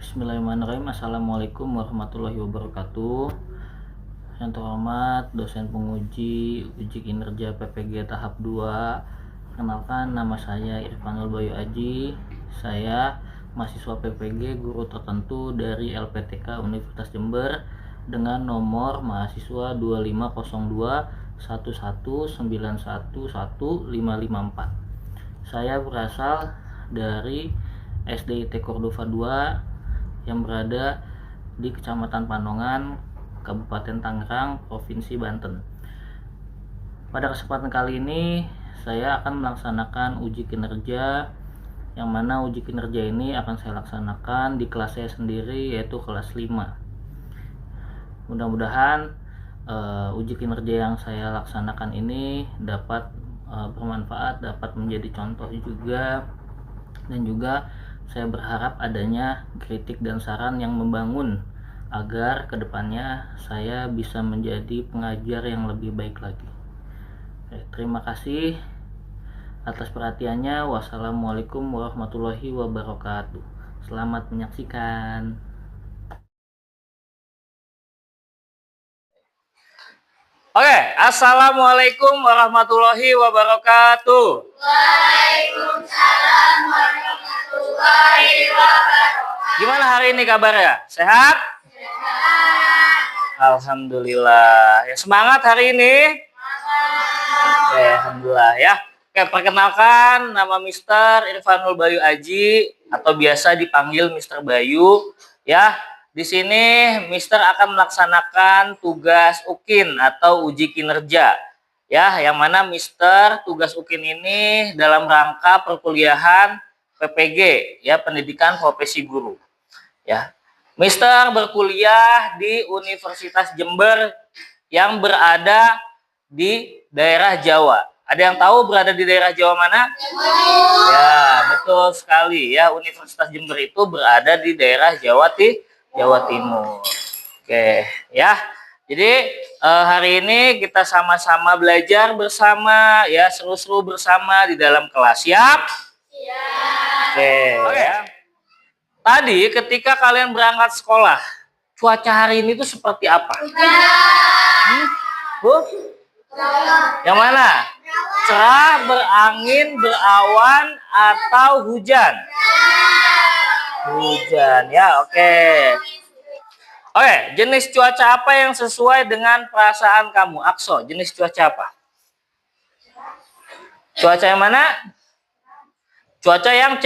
Bismillahirrahmanirrahim. Assalamualaikum warahmatullahi wabarakatuh. Yang terhormat dosen penguji uji kinerja PPG tahap 2. Perkenalkan, nama saya Irfanul Bayu Aji. Saya mahasiswa PPG guru tertentu dari LPTK Universitas Jember dengan nomor mahasiswa 250211911554. Saya berasal dari SDIT Cordova 2 yang berada di Kecamatan Pandongan, Kabupaten Tangerang, Provinsi Banten. Pada kesempatan kali ini saya akan melaksanakan uji kinerja, yang mana uji kinerja ini akan saya laksanakan di kelas saya sendiri, yaitu kelas 5. Mudah-mudahan uji kinerja yang saya laksanakan ini dapat bermanfaat, dapat menjadi contoh juga, dan juga saya berharap adanya kritik dan saran yang membangun agar kedepannya saya bisa menjadi pengajar yang lebih baik lagi. Terima kasih atas perhatiannya. Wassalamualaikum warahmatullahi wabarakatuh. Selamat menyaksikan. Oke, assalamualaikum warahmatullahi wabarakatuh. Waalaikumsalam warahmatullahi wabarakatuh. Gimana hari ini kabarnya? Sehat? Sehat. Alhamdulillah. Ya, semangat hari ini? Oke, alhamdulillah ya. Oke, perkenalkan, nama Mr. Irfanul Bayu Aji atau biasa dipanggil Mr. Bayu. Ya, di sini Mr. akan melaksanakan tugas UKIN atau uji kinerja. Ya, yang mana Mr. tugas UKIN ini dalam rangka perkuliahan PPG, ya, pendidikan profesi guru. Ya, Mr. berkuliah di Universitas Jember yang berada di daerah Jawa. Ada yang tahu berada di daerah Jawa mana? Ya, betul sekali ya. Universitas Jember itu berada di daerah Jawa Timur. Oke, ya. Jadi hari ini kita sama-sama belajar bersama, ya, seru-seru bersama di dalam kelas. Siap? Siap. Oke. Ya. Tadi ketika kalian berangkat sekolah, cuaca hari ini tuh seperti apa? Bu? Yang mana? Cerah, berangin, berawan, atau hujan? Hujan, ya, oke. Oke, jenis cuaca apa yang sesuai dengan perasaan kamu? Akso, jenis cuaca apa? Cuaca yang mana? Cuaca yang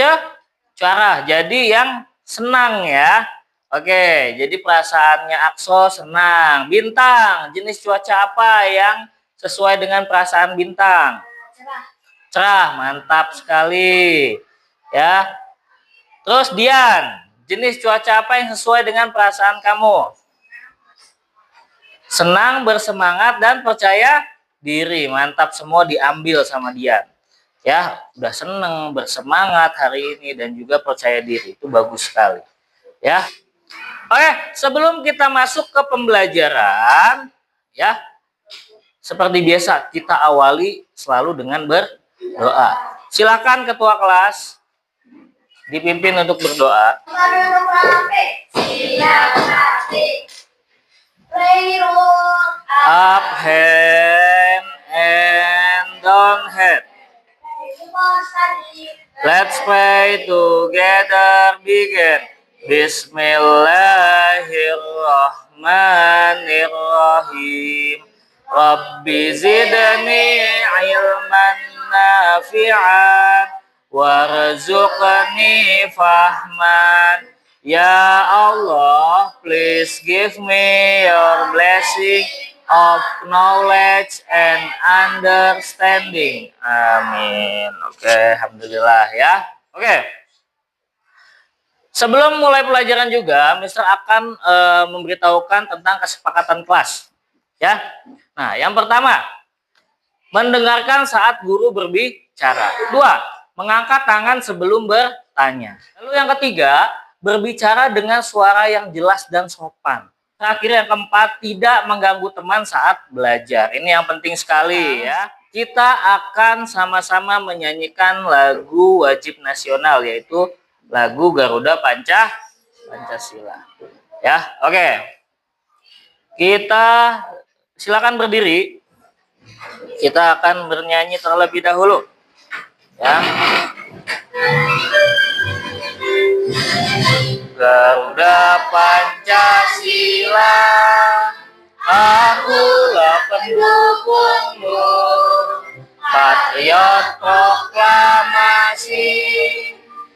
cerah, jadi yang senang ya. Oke, jadi perasaannya Akso senang. Bintang, jenis cuaca apa yang sesuai dengan perasaan Bintang? Cerah, mantap sekali. Ya. Terus Dian, jenis cuaca apa yang sesuai dengan perasaan kamu? Senang, bersemangat, dan percaya diri. Mantap, semua diambil sama Dian. Ya, udah seneng, bersemangat hari ini, dan juga percaya diri. Itu bagus sekali. Ya. Oke, sebelum kita masuk ke pembelajaran, ya, seperti biasa kita awali selalu dengan berdoa. Silakan ketua kelas dipimpin untuk berdoa. Up hand and down head. Let's pray together. Begin. Bismillahirrahmanirrahim. Rabbi zidni ilman nafi'an warzuqni fahman. Ya Allah, please give me your blessing of knowledge and understanding. Amin. Oke, alhamdulillah ya. Oke. Sebelum mulai pelajaran juga, Mister akan memberitahukan tentang kesepakatan kelas. Ya. Nah, yang pertama, mendengarkan saat guru berbicara. 2, mengangkat tangan sebelum bertanya. Lalu yang ketiga, berbicara dengan suara yang jelas dan sopan. Terakhir yang keempat, tidak mengganggu teman saat belajar. Ini yang penting sekali ya. Kita akan sama-sama menyanyikan lagu wajib nasional, yaitu lagu Garuda Pancasila. Ya, oke. Kita silakan berdiri. Kita akan bernyanyi terlebih dahulu. Ya. Garuda Pancasila, akulah pendukungmu, patriot proklamasi,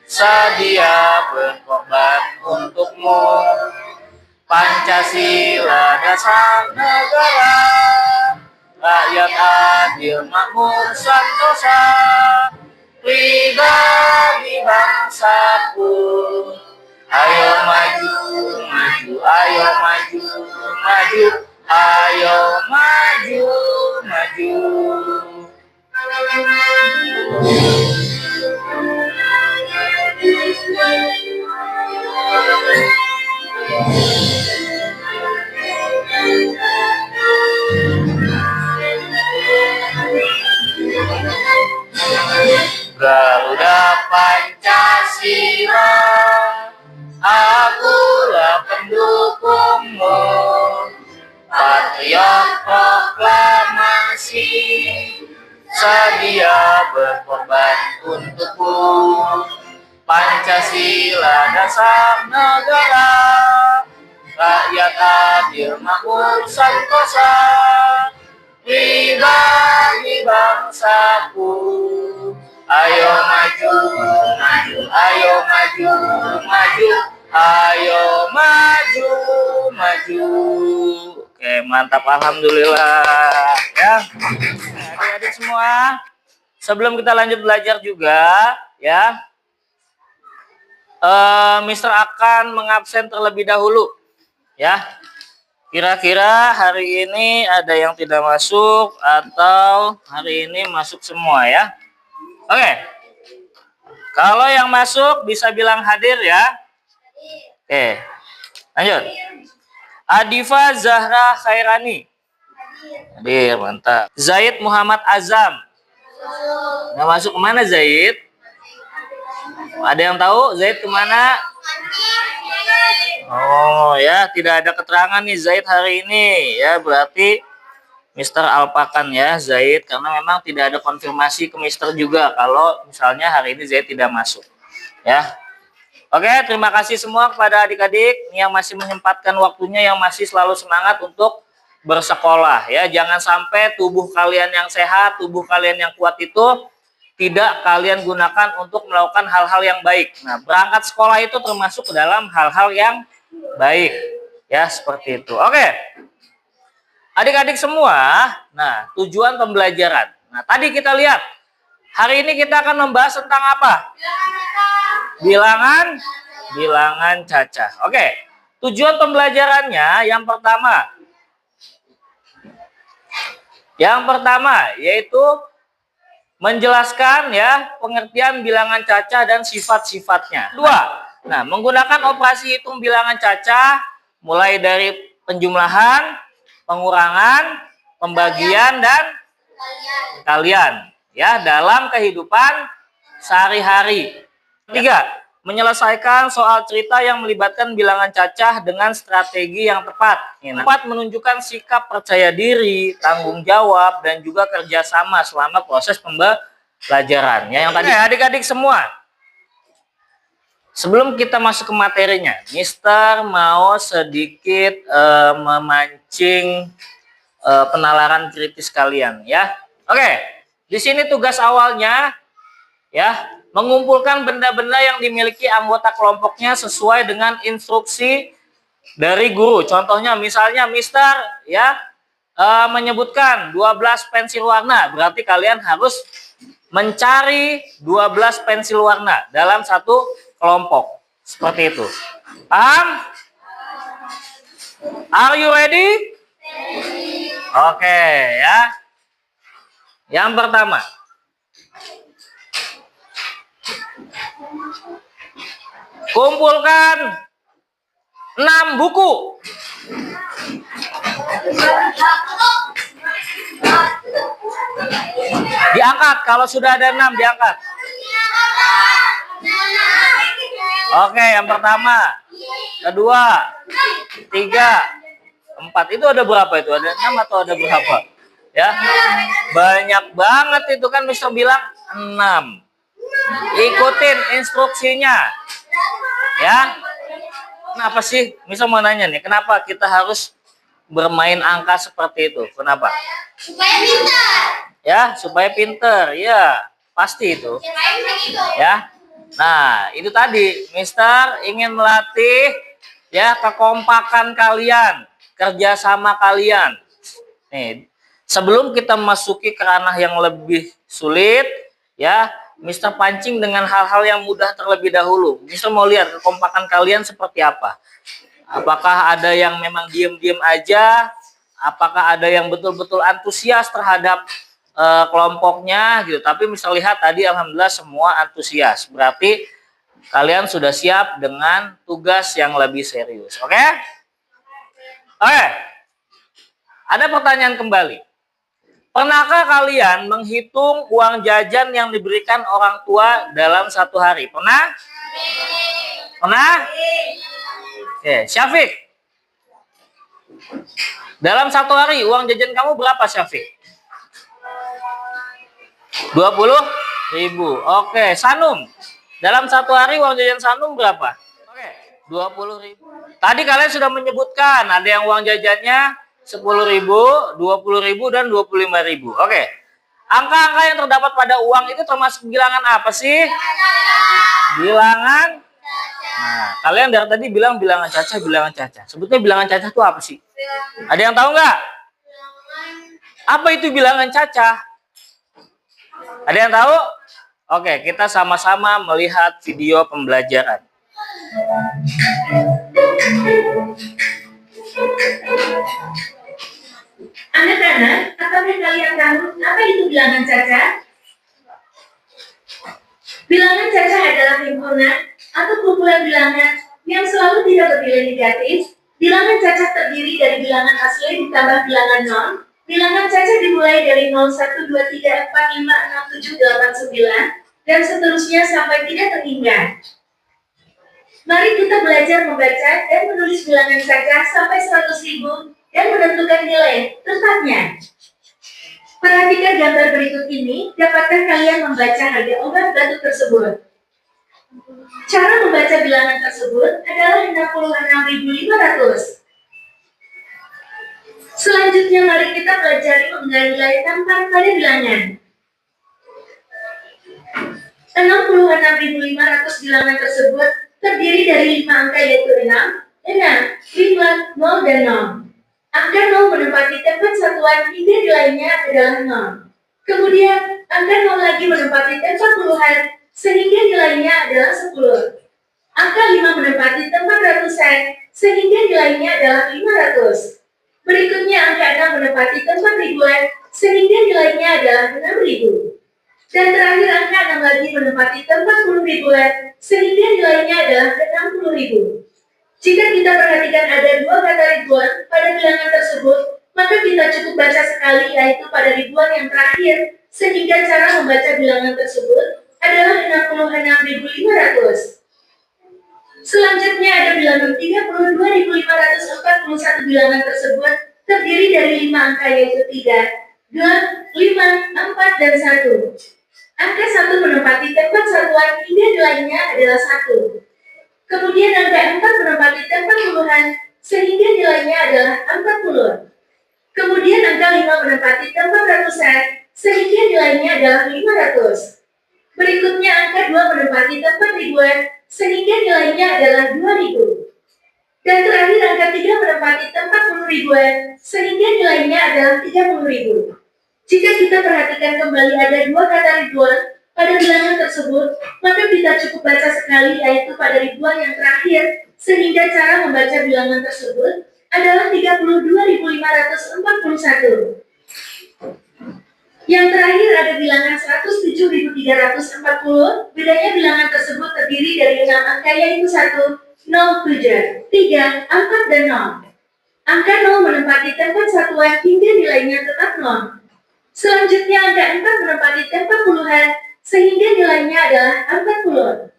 sedia berkorban untukmu. Pancasila dasar negara, rakyat adil makmur sentosa, pribadi bangsaku. Ayo maju, maju, ayo maju, maju, ayo maju, maju. Garuda Pancasila, akulah pendukungmu, patriot proklamasi, sedia berkorban untukmu. Pancasila dasar negara, rakyat adil makmur sentosa, pribadi bangsaku. Ayo maju, maju, ayo maju, maju, ayo maju, maju. Oke, mantap, alhamdulillah. Ya, adik-adik semua, sebelum kita lanjut belajar juga, ya, Mister akan mengabsen terlebih dahulu, ya. Kira-kira hari ini ada yang tidak masuk atau hari ini masuk semua, ya. Oke. Kalau yang masuk bisa bilang hadir, ya. Oke. Lanjut. Adifa Zahra Khairani. Hadir, mantap. Zaid Muhammad Azam. Nggak masuk, kemana Zaid? Ada yang tahu Zaid kemana? Oh ya, tidak ada keterangan nih Zaid hari ini. Ya, berarti Mister alpakan ya Zaid, karena memang tidak ada konfirmasi ke Mister juga kalau misalnya hari ini Zaid tidak masuk. Ya. Oke, terima kasih semua kepada adik-adik yang masih menyempatkan waktunya, yang masih selalu semangat untuk bersekolah. Ya, jangan sampai tubuh kalian yang sehat, tubuh kalian yang kuat itu tidak kalian gunakan untuk melakukan hal-hal yang baik. Nah, berangkat sekolah itu termasuk ke dalam hal-hal yang baik. Ya, seperti itu. Oke. Adik-adik semua, nah tujuan pembelajaran. Nah, tadi kita lihat, hari ini kita akan membahas tentang apa? Bilangan cacah. Oke, tujuan pembelajarannya yang pertama yaitu menjelaskan ya pengertian bilangan cacah dan sifat-sifatnya. Dua, nah menggunakan operasi hitung bilangan cacah mulai dari penjumlahan, pengurangan, pembagian, dan kalian ya dalam kehidupan sehari-hari. Tiga, menyelesaikan soal cerita yang melibatkan bilangan cacah dengan strategi yang tepat. Empat, menunjukkan sikap percaya diri, tanggung jawab, dan juga kerjasama selama proses pembelajaran. Ya, yang tadi adik-adik semua. Sebelum kita masuk ke materinya, Mister mau sedikit memancing penalaran kritis kalian, ya. Oke, di sini tugas awalnya, ya, mengumpulkan benda-benda yang dimiliki anggota kelompoknya sesuai dengan instruksi dari guru. Contohnya, misalnya, Mister, ya, menyebutkan 12 pensil warna, berarti kalian harus mencari 12 pensil warna dalam satu kelompok. Seperti itu. Paham? Are you ready? Oke, ya. Yang pertama. Kumpulkan 6 buku. Diangkat, kalau sudah ada 6 diangkat. Oke, yang pertama, kedua, tiga, empat. Itu ada berapa itu? Ada 6 atau ada berapa? Ya, banyak banget itu kan Mister bilang 6. Ikutin instruksinya. Ya. Kenapa sih? Mister mau nanya nih, kenapa kita harus bermain angka seperti itu? Kenapa? Supaya pintar. Ya, supaya pinter. Ya, pasti itu. Supaya bisa gitu. Ya. Nah, itu tadi Mister ingin melatih ya kekompakan kalian, kerjasama kalian. Nih, sebelum kita masuki ke ranah yang lebih sulit, ya, Mister pancing dengan hal-hal yang mudah terlebih dahulu. Mister mau lihat kekompakan kalian seperti apa. Apakah ada yang memang diem-diem aja? Apakah ada yang betul-betul antusias terhadap kelompoknya gitu. Tapi Mister lihat tadi alhamdulillah semua antusias. Berarti kalian sudah siap dengan tugas yang lebih serius. Oke? Oke. Ada pertanyaan kembali. Pernahkah kalian menghitung uang jajan yang diberikan orang tua dalam satu hari? Pernah? Pernah? Oke, Syafiq. Dalam satu hari uang jajan kamu berapa, Syafiq? 20.000. Oke, Sanum. Dalam satu hari uang jajan Sanum berapa? Oke, 20.000. Tadi kalian sudah menyebutkan ada yang uang jajannya 10.000, 20.000 dan 25.000. Oke. Angka-angka yang terdapat pada uang itu termasuk bilangan apa sih? Bilangan. Nah, kalian dari tadi bilang bilangan caca, bilangan caca. Sebetulnya bilangan caca itu apa sih? Ada yang tahu nggak? Apa itu bilangan caca? Ada yang tahu? Oke, kita sama-sama melihat video pembelajaran. Anak-anak, apakah kalian tahu apa itu bilangan caca? Bilangan caca adalah himpunan atau kumpulan bilangan yang selalu tidak bernilai negatif. Bilangan caca terdiri dari bilangan asli ditambah bilangan nol. Bilangan caca dimulai dari 0, 1, 2, 3, 4, 5, 6, 7, 8, 9, dan seterusnya sampai tidak terhingga. Mari kita belajar membaca dan menulis bilangan caca sampai 100.000 dan menentukan nilai tepatnya. Perhatikan gambar berikut ini, dapatkah kalian membaca harga obat batuk tersebut? Cara membaca bilangan tersebut adalah 66.500. Selanjutnya mari kita pelajari mengenai tambahan pada bilangan. 66.500 bilangan tersebut terdiri dari 5 angka yaitu 6, 5, 0, dan 0. Angka 0 menempati tempat satuan hingga nilainya adalah 0. Kemudian angka 0 lagi menempati tempat puluhan sehingga nilainya adalah 10. Angka 5 menempati tempat ratusan sehingga nilainya adalah 500. Berikutnya angka 6 menempati tempat ribuan sehingga nilainya adalah 6.000. Dan terakhir angka 6 lagi menempati tempat puluh ribuan sehingga nilainya adalah 60.000. Jika kita perhatikan ada 2 kata ribuan pada bilangan tersebut, maka kita cukup baca sekali yaitu pada ribuan yang terakhir sehingga cara membaca bilangan tersebut adalah 66.500. Selanjutnya ada bilangan 32.541. Bilangan tersebut terdiri dari 5 angka yaitu 3, 2, 5, 4, dan 1. Angka 1 menempati tempat satuan hingga nilainya adalah 1. Kemudian angka 4 menempati tempat puluhan sehingga nilainya adalah 40. Kemudian angka 5 menempati tempat ratusan sehingga nilainya adalah 500. Berikutnya angka 2 menempati tempat ribuan sehingga nilainya adalah 2000. Dan terakhir angka 3 menempati tempat puluh ribuan sehingga nilainya adalah 30.000. Jika kita perhatikan kembali ada 2 kata ribuan pada bilangan tersebut, maka kita cukup baca sekali yaitu pada ribuan yang terakhir sehingga cara membaca bilangan tersebut adalah 32.541. Yang terakhir ada bilangan 107.340. Bedanya bilangan tersebut terdiri dari 6 angka yaitu 1, 0, 7, 3, 4, dan 0. Angka 0 menempati tempat satuan hingga nilainya tetap 0. Selanjutnya angka 4 menempati tempat puluhan sehingga nilainya adalah 40.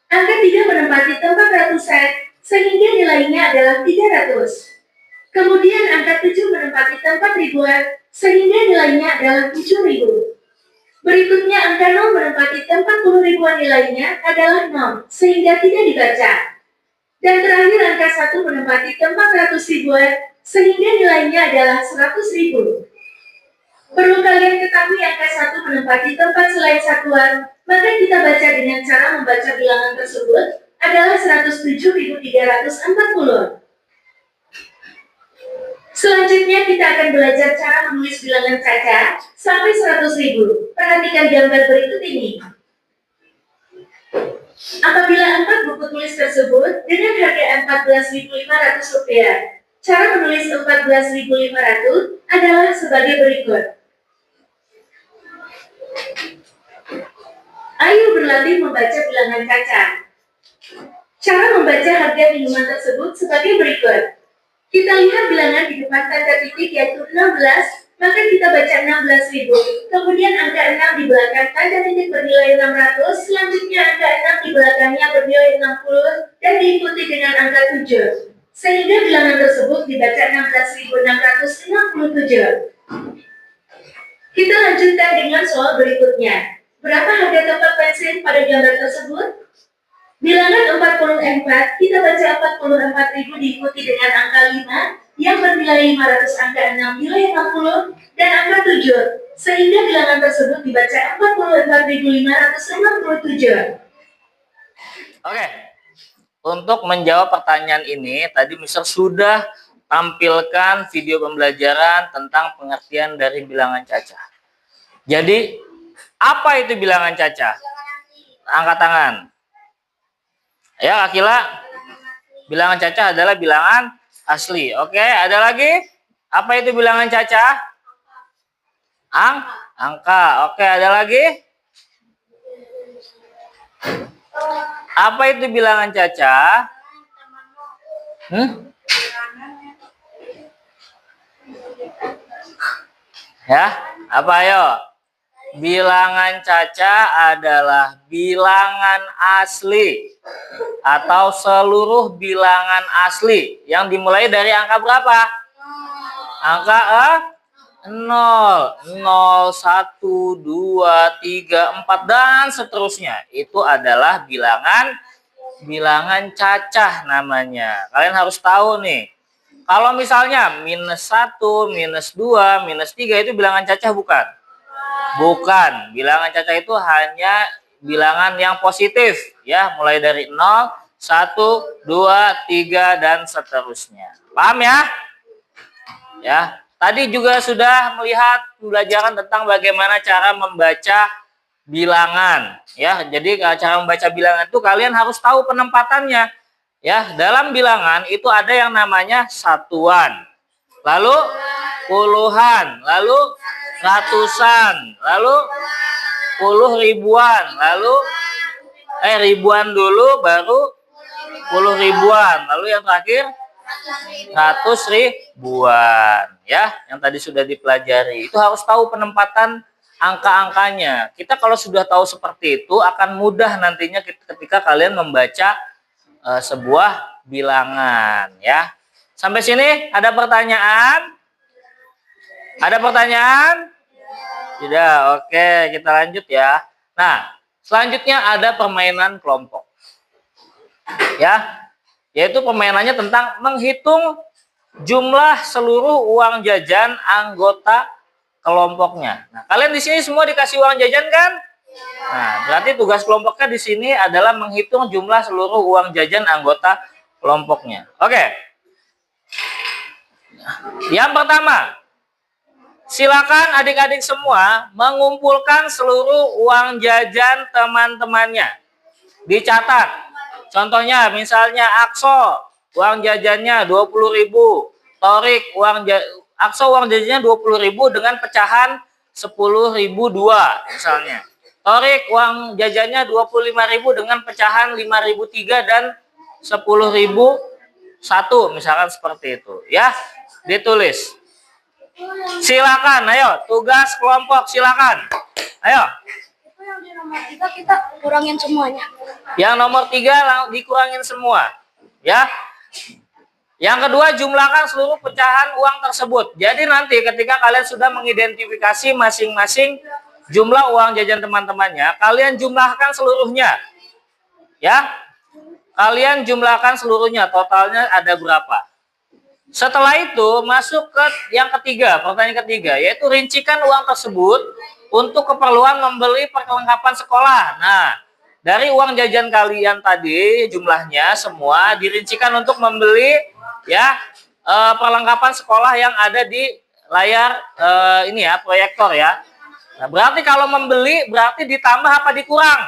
Angka 3 menempati tempat ratusan, sehingga nilainya adalah 300. Kemudian angka 7 menempati tempat ribuan, sehingga nilainya adalah 7.000. Berikutnya angka 0 menempati tempat puluh ribuan, nilainya adalah 0, sehingga tidak dibaca. Dan terakhir angka 1 menempati tempat ratus ribuan, sehingga nilainya adalah 100.000. Perlu kalian ketahui angka 1 menempati tempat selain satuan, maka kita baca dengan cara membaca bilangan tersebut adalah 107.340. Selanjutnya kita akan belajar cara menulis bilangan caca sampai 100.000. Perhatikan gambar berikut ini. Apabila 4 buku tulis tersebut dengan harga Rp14.500, cara menulis 14.500 adalah sebagai berikut. Ayo berlatih membaca bilangan caca. Cara membaca harga minuman tersebut sebagai berikut. Kita lihat bilangan di depan tanda titik yaitu 16, maka kita baca 16.000. Kemudian angka 6 di belakang tanda titik bernilai 600, selanjutnya angka 6 di belakangnya bernilai 60, dan diikuti dengan angka 7. Sehingga bilangan tersebut dibaca 16.667. Kita lanjutkan dengan soal berikutnya. Berapa harga tempat pensil pada gambar tersebut? Bilangan 44, kita baca 44.000 diikuti dengan angka 5 yang bernilai 500, angka 6 nilai 60, dan angka 7. Sehingga bilangan tersebut dibaca 44.567. Oke. Untuk menjawab pertanyaan ini, tadi Mister sudah tampilkan video pembelajaran tentang pengertian dari bilangan caca. Jadi, apa itu bilangan caca? Angkat tangan. Ya, Akila, bilangan caca adalah bilangan asli. Oke, ada lagi? Apa itu bilangan caca? Angka. Oke, ada lagi? Apa itu bilangan caca? Ya, apa ayo? Bilangan caca adalah bilangan asli atau seluruh bilangan asli yang dimulai dari angka berapa? Angka 0, 0, 1, 2, 3, 4 dan seterusnya. Itu adalah bilangan cacah namanya. Kalian harus tahu nih. Kalau misalnya -1, -2, -3 itu bilangan cacah bukan? Bukan. Bilangan cacah itu hanya bilangan yang positif ya, mulai dari 0, 1, 2, 3 dan seterusnya. Paham ya? Ya. Tadi juga sudah melihat pembelajaran tentang bagaimana cara membaca bilangan ya. Jadi cara membaca bilangan itu kalian harus tahu penempatannya. Ya, dalam bilangan itu ada yang namanya satuan. Lalu puluhan, lalu ratusan, lalu puluh ribuan, lalu ribuan dulu baru puluh ribuan, lalu yang terakhir 100 ribuan ya, yang tadi sudah dipelajari. Itu harus tahu penempatan angka-angkanya. Kita kalau sudah tahu seperti itu akan mudah nantinya ketika kalian membaca sebuah bilangan ya. Sampai sini ada pertanyaan? Ada pertanyaan? Tidak. Oke, kita lanjut ya. Nah, selanjutnya ada permainan kelompok. Ya. Yaitu permainannya tentang menghitung jumlah seluruh uang jajan anggota kelompoknya. Nah, kalian di sini semua dikasih uang jajan kan? Nah, berarti tugas kelompoknya di sini adalah menghitung jumlah seluruh uang jajan anggota kelompoknya. Oke. Yang pertama, silakan adik-adik semua mengumpulkan seluruh uang jajan teman-temannya. Dicatat. Contohnya misalnya Akso uang jajannya 20.000, Torik Akso uang jajannya 20.000 dengan pecahan 10.002 misalnya. Torik uang jajannya 25.000 dengan pecahan 5.003 dan 10.001 misalkan seperti itu ya. Ditulis. Silakan, ayo tugas kelompok silakan. Ayo. yang di nomor 3 kita kurangin semuanya. Yang nomor 3 dikurangin semua. Ya. Yang kedua, jumlahkan seluruh pecahan uang tersebut. Jadi nanti ketika kalian sudah mengidentifikasi masing-masing jumlah uang jajan teman-temannya, kalian jumlahkan seluruhnya. Ya. Kalian jumlahkan seluruhnya, totalnya ada berapa. Setelah itu masuk ke yang ketiga, pertanyaan ketiga, yaitu rincikan uang tersebut untuk keperluan membeli perlengkapan sekolah. Nah, dari uang jajan kalian tadi jumlahnya semua dirincikan untuk membeli ya perlengkapan sekolah yang ada di layar ini ya, proyektor ya. Nah, berarti kalau membeli berarti ditambah apa dikurang?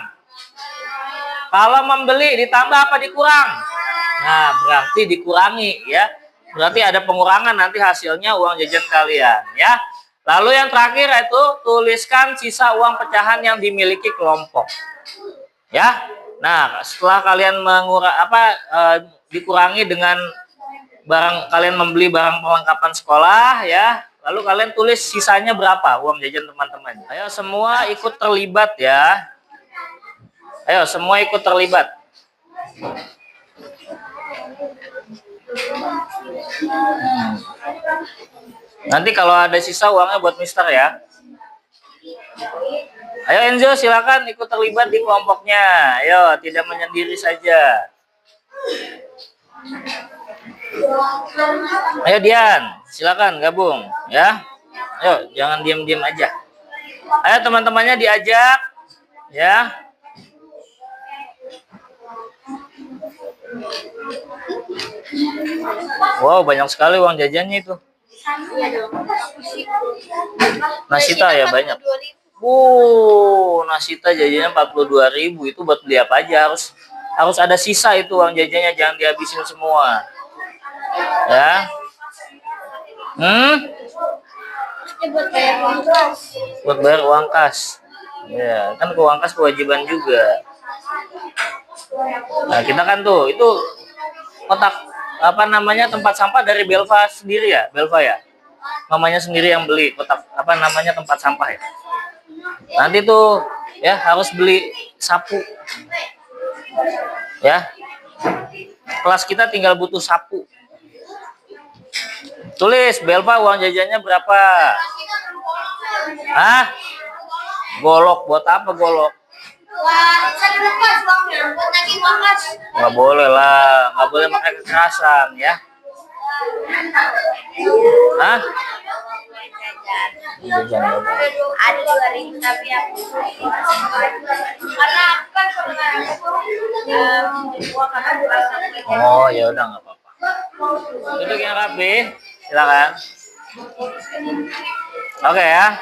Kalau membeli ditambah apa dikurang? Nah, berarti dikurangi ya. Berarti ada pengurangan nanti hasilnya uang jajan kalian ya. Lalu yang terakhir itu tuliskan sisa uang pecahan yang dimiliki kelompok. Ya. Nah, setelah kalian dikurangi dengan barang kalian membeli barang perlengkapan sekolah ya. Lalu kalian tulis sisanya berapa uang jajan teman-teman. Ayo semua ikut terlibat ya. Ayo semua ikut terlibat. Nanti kalau ada sisa uangnya buat Mister ya. Ayo Enzo silakan ikut terlibat di kelompoknya. Ayo tidak menyendiri saja. Ayo Dian silakan gabung ya. Ayo jangan diam-diam aja. Ayo teman-temannya diajak ya. Wow, banyak sekali uang jajannya itu. Nasita ya banyak. Nasita jajannya 42.000 itu buat beli apa aja, harus ada sisa itu uang jajannya, jangan dihabisin semua. Ya. Buat bayar uang kas. Ya, kan ke uang kas kewajiban juga. Nah, kita kan tuh itu kotak tempat sampah dari Belva sendiri ya, Belva ya. Mamanya sendiri yang beli kotak tempat sampah ya. Nanti tuh ya harus beli sapu. Ya. Kelas kita tinggal butuh sapu. Tulis Belva uang jajannya berapa? Golok buat apa golok? Nggak boleh lah, nggak boleh pakai kekerasan ya. Jajan. Ada 2.000 tapi aku karena kan Oh ya udah nggak apa-apa. Duduk yang rapi, silakan. Oke ya.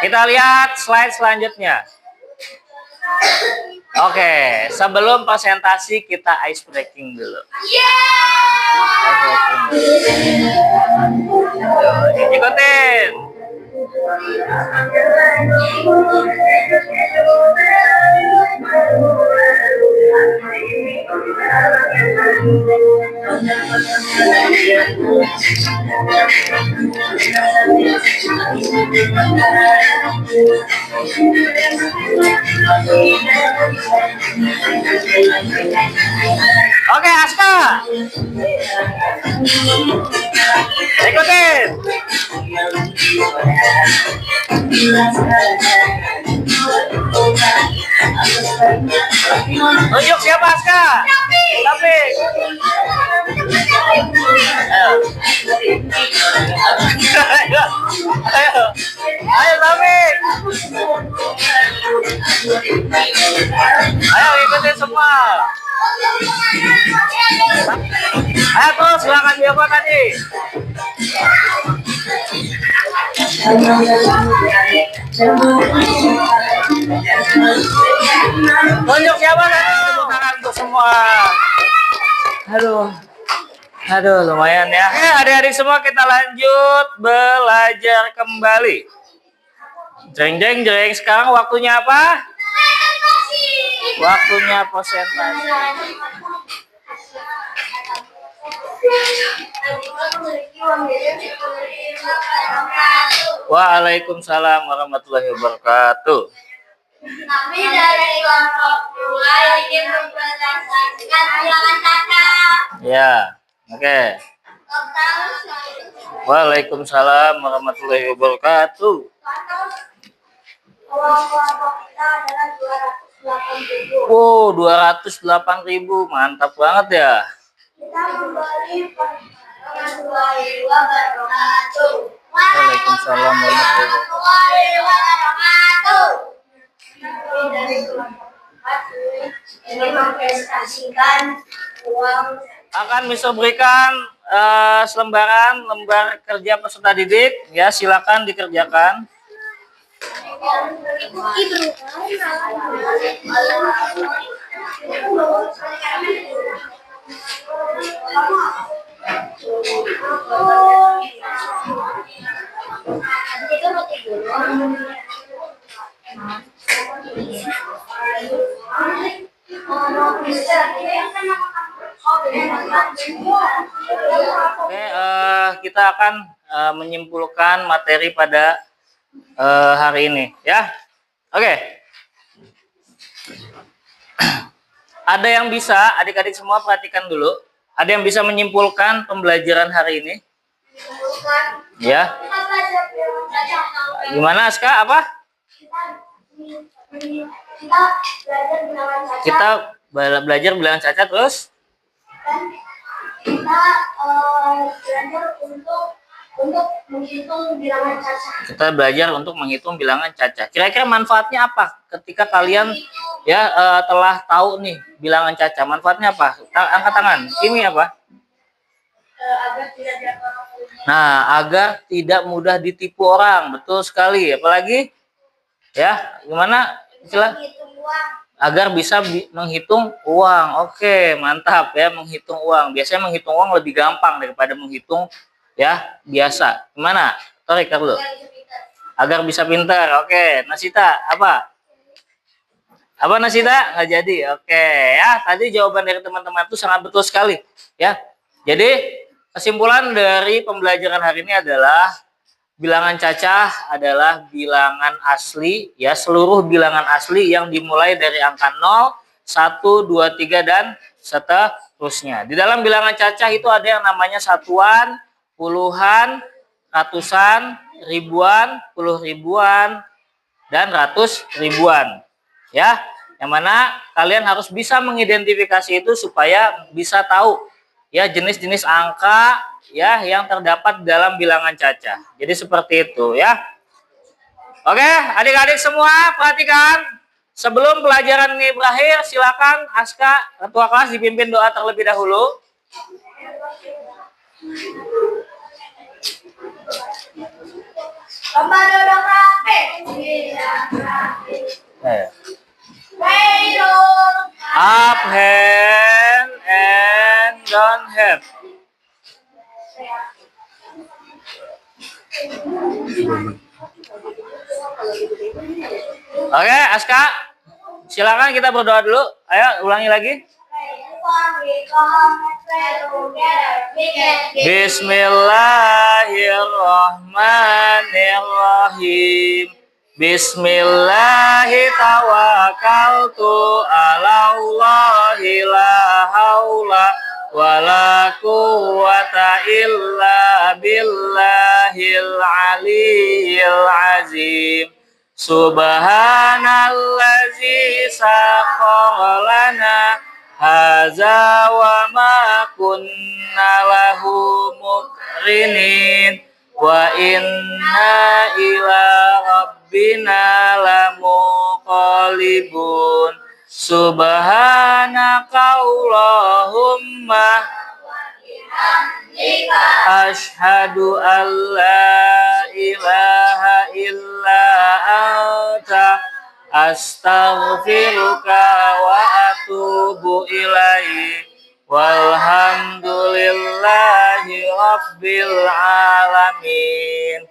Kita lihat slide selanjutnya. Oke, sebelum presentasi kita ice breaking dulu. Ikutin. Oke, Aska. Ikutin. Tunjuk siapa Aska? Tapi. Ayo Taufik. Ayo ikutin semua. Ayo terus silakan siapa tadi? Tunjuk siapa tadi? Tepuk tangan untuk semua. Aduh, lumayan ya. Oke, adik-adik semua kita lanjut belajar kembali. Jeng. Sekarang waktunya apa? Waktunya presentasi. Waalaikumsalam warahmatullahi wabarakatuh. Kami dari kelompok 2 ingin mempresentasikan bilangan cacat. Ya, oke. Waalaikumsalam warahmatullahi wabarakatuh. Kelompok kita adalah 208.000. Wow, 208.000, mantap banget ya. Kita membeli warahmatullahi wabarakatuh. Waalaikumsalam warahmatullahi wabarakatuh. Kami dari kelompok 4 ingin mempresentasikan uang. Akan bisa berikan lembar kerja peserta didik, ya silakan dikerjakan. Oke, kita akan menyimpulkan materi pada hari ini, ya. Oke. Ada yang bisa, adik-adik semua perhatikan dulu. Ada yang bisa menyimpulkan pembelajaran hari ini? Ya. Gimana, Aska? Apa? Kita belajar bilangan cacat terus? Kita belajar untuk menghitung bilangan cacat. Kita belajar untuk menghitung bilangan cacat. Kira-kira manfaatnya apa ketika kalian telah tahu nih bilangan cacat? Manfaatnya apa? Angkat tangan. Ini apa? Agar tidak dapat. Nah, agar tidak mudah ditipu orang. Betul sekali. Apalagi? Ya, gimana? Istilah? Agar bisa menghitung uang. Oke, mantap ya, menghitung uang. Biasanya menghitung uang lebih gampang daripada menghitung ya biasa. Gimana? Tarik dulu. Agar bisa pintar. Oke, Nasita apa? Apa Nasita? Nggak jadi. Oke, ya. Tadi jawaban dari teman-teman itu sangat betul sekali, ya. Jadi kesimpulan dari pembelajaran hari ini adalah bilangan cacah adalah bilangan asli, ya, seluruh bilangan asli yang dimulai dari angka 0, 1, 2, 3 dan seterusnya. Di dalam bilangan cacah itu ada yang namanya satuan, puluhan, ratusan, ribuan, puluh ribuan, dan ratus ribuan. Ya, yang mana kalian harus bisa mengidentifikasi itu supaya bisa tahu ya jenis-jenis angka ya yang terdapat dalam bilangan cacah. Jadi seperti itu ya. Oke, adik-adik semua perhatikan. Sebelum pelajaran ini berakhir, silakan Aska ketua kelas dipimpin doa terlebih dahulu. Duduk rapi. Up hand and down hand. Oke, Aska, silakan kita berdoa dulu. Ayo, ulangi lagi. Bismillahirrahmanirrahim. Bismillahi tawakkaltu ala Allahi la haula wala quwwata illa billahil aliyyil azim. Subhanallazi sakhkhara lana hadza wa ma kunna lahu muqrinin wa inna ila rabbina lamunqalibun. Subhanaka Allahumma asyhadu an la ilaha illa anta astaghfiruka wa atubu ilaik. Walhamdulillahi rabbil alamin.